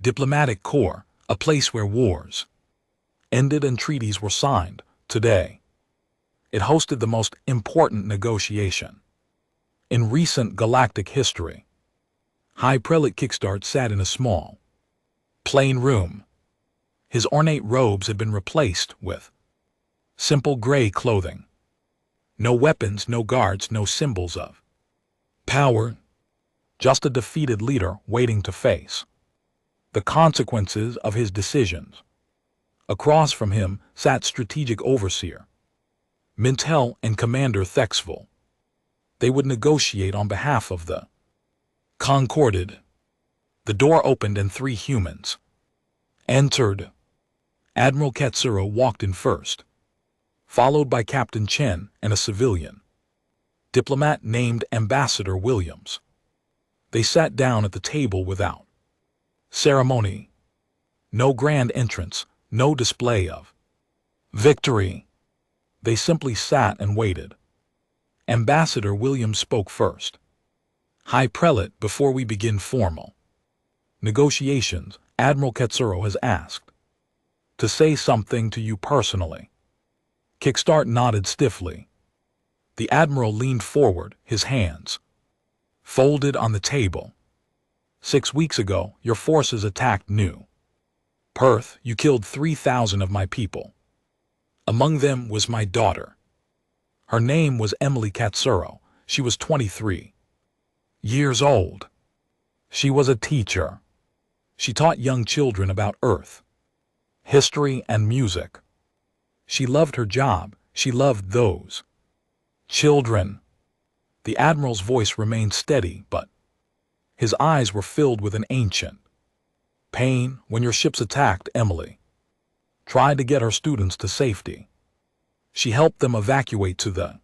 Diplomatic Corps, a place where wars ended and treaties were signed. Today, it hosted the most important negotiation in recent galactic history. High Prelate Kickstart sat in a small, plain room. His ornate robes had been replaced with simple gray clothing. No weapons, no guards, no symbols of power. Just a defeated leader waiting to face the consequences of his decisions. Across from him sat Strategic Overseer Mintel and Commander Thexville. They would negotiate on behalf of the Concorded. The door opened and 3 humans entered. Admiral Katsuro walked in first, followed by Captain Chen and a civilian diplomat named Ambassador Williams. They sat down at the table without ceremony. No grand entrance, no display of victory. They simply sat and waited. Ambassador Williams spoke first. High Prelate, before we begin formal negotiations, Admiral Katsuro has asked to say something to you personally. Kickstart nodded stiffly. The Admiral leaned forward, his hands folded on the table. 6 weeks ago, your forces attacked New Perth. You killed 3,000 of my people. Among them was my daughter. Her name was Emily Katsuro. She was 23 years old. She was a teacher. She taught young children about Earth, history, and music. She loved her job. She loved those children. The Admiral's voice remained steady, but his eyes were filled with an ancient pain. When your ships attacked, Emily tried to get her students to safety. She helped them evacuate to the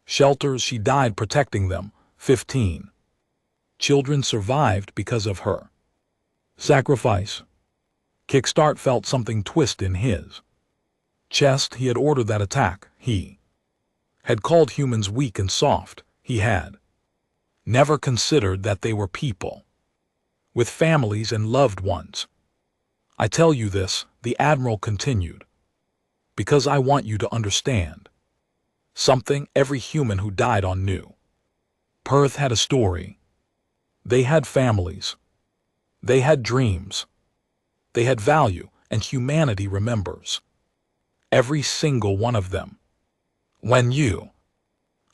shelters. She died protecting them. 15 children survived because of her sacrifice. Kickstart felt something twist in his chest. He had ordered that attack. He had called humans weak and soft. He had never considered that they were people with families and loved ones. I tell you this, the Admiral continued, because I want you to understand something. Every human who died on New Perth had a story. They had families. They had dreams. They had value, and humanity remembers every single one of them. When you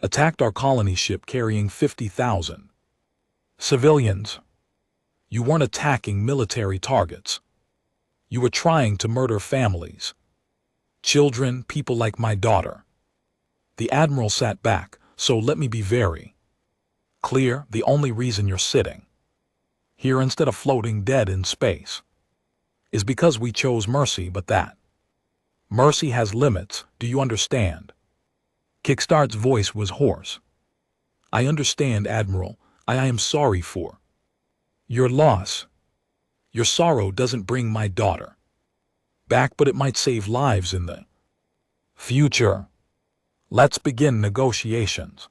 attacked our colony ship carrying 50,000 civilians, you weren't attacking military targets. You were trying to murder families, children, people like my daughter. The Admiral sat back. So let me be very clear. The only reason you're sitting here instead of floating dead in space is because we chose mercy, but that mercy has limits. Do you understand? Kickstart's voice was hoarse. I understand, Admiral. I am sorry for your loss. Your sorrow doesn't bring my daughter back, but it might save lives in the future. Let's begin negotiations.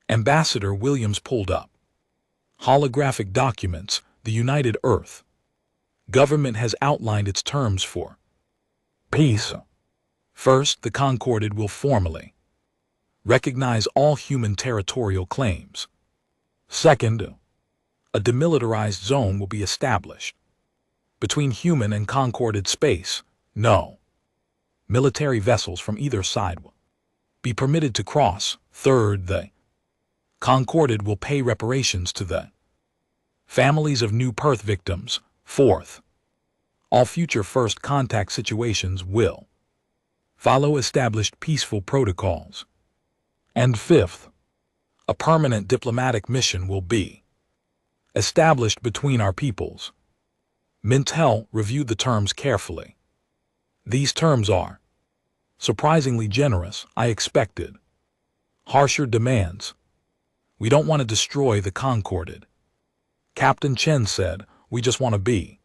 Ambassador Williams pulled up holographic documents. The United Earth government has outlined its terms for peace. First, the Concorded will formally Recognize all human territorial claims. Second, a demilitarized zone will be established. Between human and concorded space, no military vessels from either side will be permitted to cross. Third, the concorded will pay reparations to the families of New Perth victims. Fourth, all future first contact situations will follow established peaceful protocols. And fifth, a permanent diplomatic mission will be established between our peoples. Mintel reviewed the terms carefully. These terms are surprisingly generous. I expected harsher demands. We don't want to destroy the concorded. Captain Chen said, we just want to be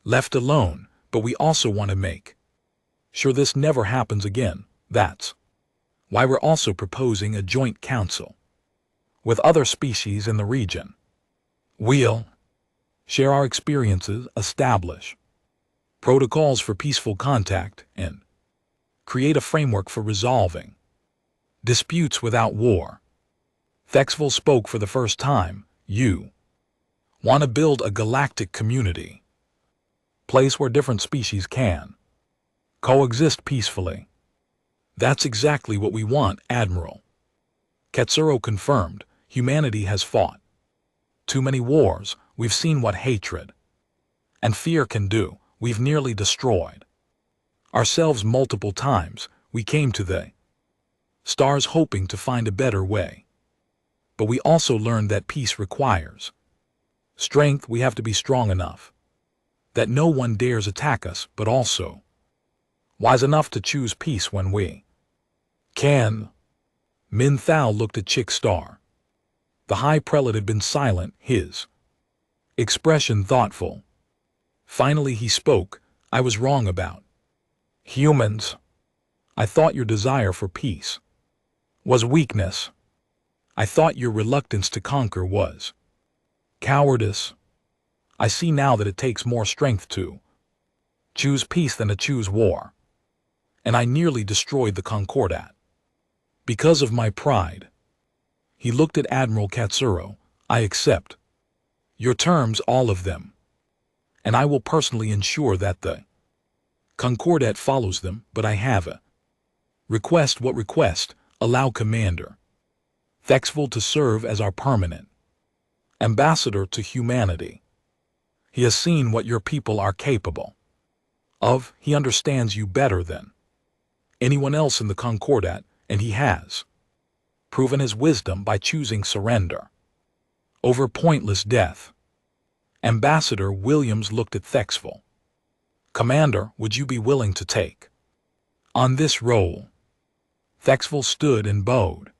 left alone, but we also want to make sure this never happens again. That's why we're also proposing a joint council with other species in the region. We'll share our experiences, establish protocols for peaceful contact, and create a framework for resolving disputes without war. Thexville spoke for the first time. You want to build a galactic community, place where different species can coexist peacefully. That's exactly what we want, Admiral. Katsuro confirmed. Humanity has fought too many wars. We've seen what hatred and fear can do. We've nearly destroyed ourselves multiple times. We came to the stars hoping to find a better way. But we also learned that peace requires strength. We have to be strong enough that no one dares attack us, but also wise enough to choose peace when we can. Min Thao looked at Chick Star. The High Prelate had been silent, his expression thoughtful. Finally he spoke. I was wrong about humans. I thought your desire for peace was weakness. I thought your reluctance to conquer was cowardice. I see now that it takes more strength to choose peace than to choose war. And I nearly destroyed the Concordat because of my pride. He looked at Admiral Katsuro. I accept your terms, all of them, and I will personally ensure that the Concordat follows them, but I have a request. What request? Allow Commander Thexville to serve as our permanent ambassador to humanity. He has seen what your people are capable of. He understands you better than anyone else in the Concordat, and he has proven his wisdom by choosing surrender over pointless death. Ambassador Williams looked at Thexville. Commander, would you be willing to take on this role? Thexville stood and bowed.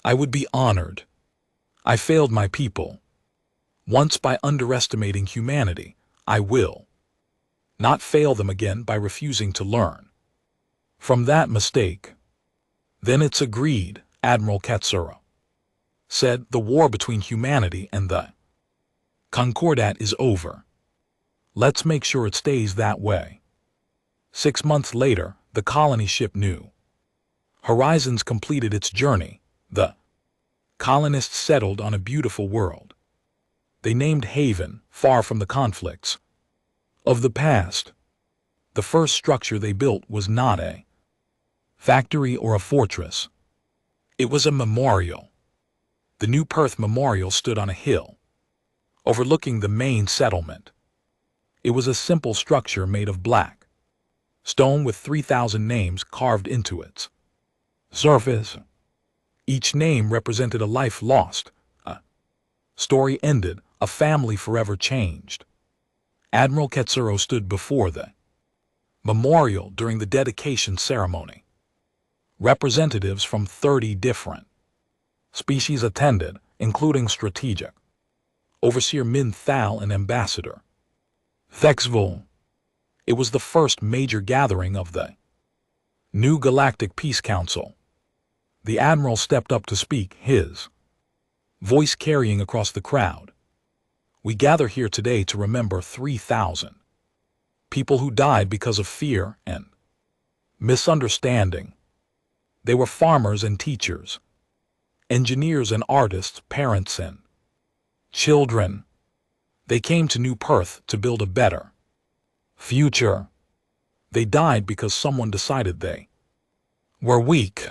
I would be honored. I failed my people once by underestimating humanity. I will not fail them again by refusing to learn from that mistake. Then it's agreed, Admiral Katsuro said. The war between humanity and the Concordat is over. Let's make sure it stays that way. 6 months later, the colony ship New Horizons completed its journey. The colonists settled on a beautiful world they named Haven, far from the conflicts of the past. The first structure they built was not a factory or a fortress. It was a memorial. The New Perth Memorial stood on a hill overlooking the main settlement. It was a simple structure made of black stone with 3,000 names carved into its surface. Each name represented a life lost, a story ended, a family forever changed. Admiral Katsuro stood before the memorial during the dedication ceremony. Representatives from 30 different species attended, including strategic overseer Min Thal and Ambassador Thexville. It was the first major gathering of the new Galactic Peace Council. The Admiral stepped up to speak, his voice carrying across the crowd. We gather here today to remember 3,000 people who died because of fear and misunderstanding. They were farmers and teachers, engineers and artists, parents and children. They came to New Perth to build a better future. They died because someone decided they were weak.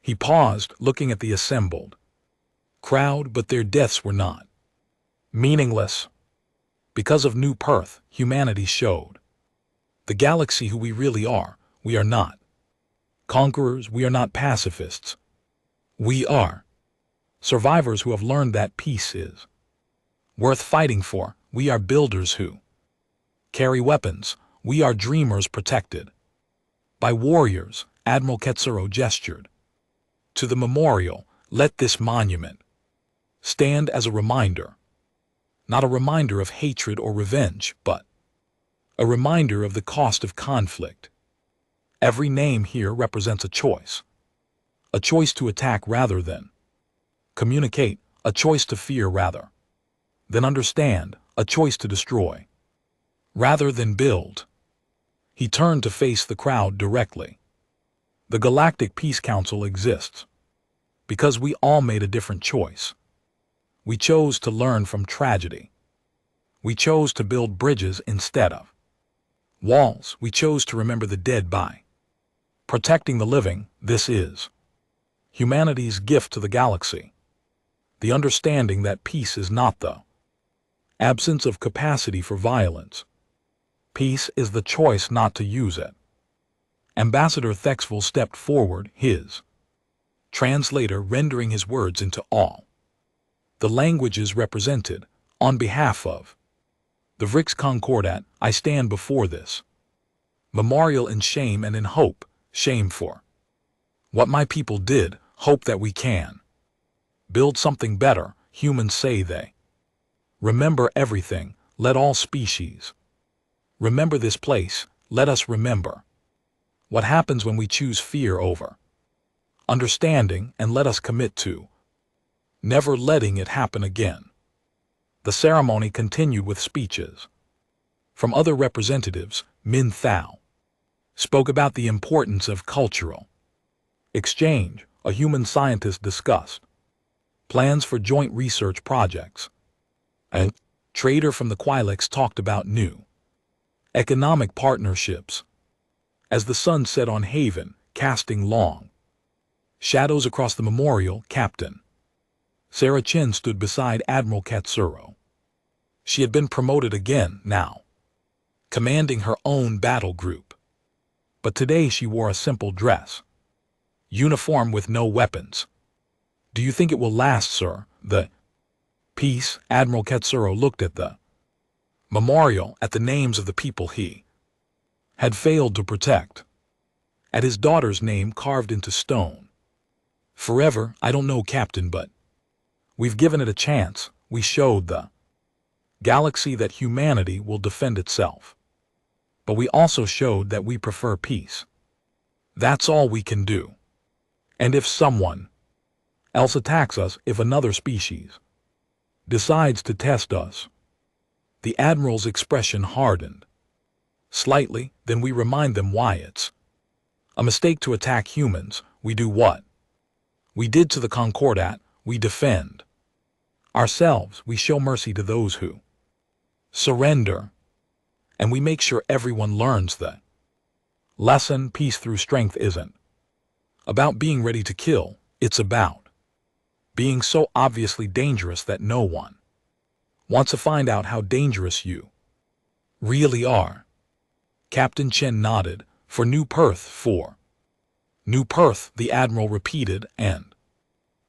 He paused, looking at the assembled crowd, but their deaths were not meaningless. Because of New Perth, humanity showed the galaxy who we really are. We are not conquerors, we are not pacifists. We are survivors who have learned that peace is worth fighting for. We are builders who carry weapons. We are dreamers protected by warriors. Admiral Ketsuro gestured to the memorial. Let this monument stand as a reminder, not a reminder of hatred or revenge, but a reminder of the cost of conflict. Every name here represents a choice to attack rather than communicate, a choice to fear rather than understand, a choice to destroy rather than build. He turned to face the crowd directly. The Galactic Peace Council exists because we all made a different choice. We chose to learn from tragedy. We chose to build bridges instead of walls. We chose to remember the dead by protecting the living. This is humanity's gift to the galaxy. The understanding that peace is not the absence of capacity for violence. Peace is the choice not to use it. Ambassador Thexville stepped forward, his translator rendering his words into all the languages represented. On behalf of the Vrix Concordat, I stand before this memorial in shame and in hope. Shame for what my people did, hope that we can build something better. Humans say they remember everything. Let all species remember this place. Let us remember what happens when we choose fear over understanding, and let us commit to never letting it happen again. The ceremony continued with speeches from other representatives. Min Thao spoke about the importance of cultural exchange. A human scientist discussed plans for joint research projects. A trader from the Quilex talked about new economic partnerships. As the sun set on Haven, casting long shadows across the memorial, Captain Sarah Chin stood beside Admiral Katsuro. She had been promoted again, now commanding her own battle group. But today she wore a simple dress, uniform with no weapons. Do you think it will last, sir? The peace. Admiral Katsuro looked at the memorial, at the names of the people he had failed to protect, at his daughter's name carved into stone. Forever, I don't know, Captain, but we've given it a chance. We showed the galaxy that humanity will defend itself. But we also showed that we prefer peace. That's all we can do. And if someone else attacks us, if another species decides to test us, the Admiral's expression hardened slightly. Then we remind them why it's a mistake to attack humans. We do what we did to the Concordat. We defend ourselves. We show mercy to those who surrender. And we make sure everyone learns the lesson. Peace through strength isn't about being ready to kill. It's about being so obviously dangerous that no one wants to find out how dangerous you really are. Captain Chen nodded. For New Perth, for New Perth, the Admiral repeated, and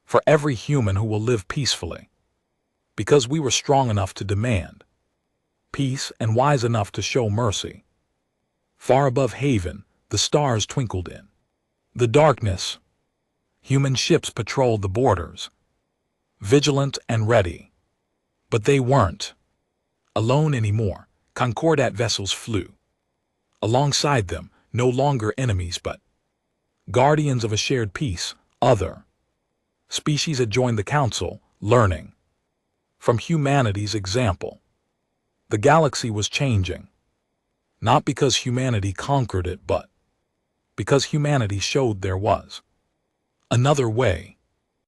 for every human who will live peacefully. Because we were strong enough to demand peace and wise enough to show mercy. Far above Haven, the stars twinkled in the darkness. Human ships patrolled the borders, vigilant and ready. But they weren't alone anymore. Concordat vessels flew alongside them, no longer enemies but guardians of a shared peace. Other species had joined the council, learning from humanity's example. The galaxy was changing, not because humanity conquered it, but because humanity showed there was Another way,